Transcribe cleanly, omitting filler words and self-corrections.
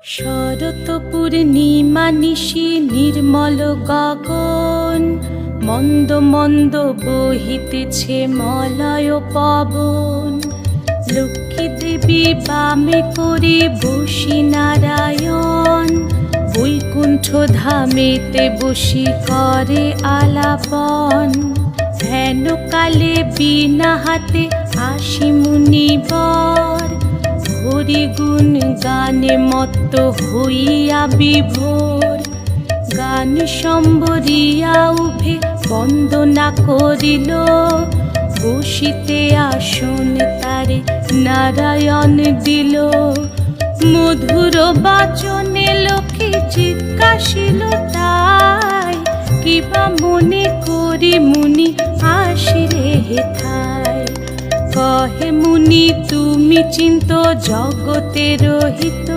শরৎ পূর্ণিমা নিশি নির্মল গগন, মন্দ মন্দ বহিতেছে মলয় পবন। লক্ষ্মী দেবী বামে করে বসি নারায়ণ, বৈকুণ্ঠ ধামেতে বসি করে আলাপন। হেন কালে বিনা হাতে আসি মুনিবর, হরি গুণ গানে মত্ত হইয়া বিভোর। গান সম্বরিয়া উভে বন্দনা করিল, বসিতে আসন তারে নারায়ণ দিল। মধুর বাচনে লোকে জিজ্ঞাসিল তাই, কিবা মনে করি মুনি আসিরে হেথায়। কহে মুনি তুমি চিন্ত জগতের হিত,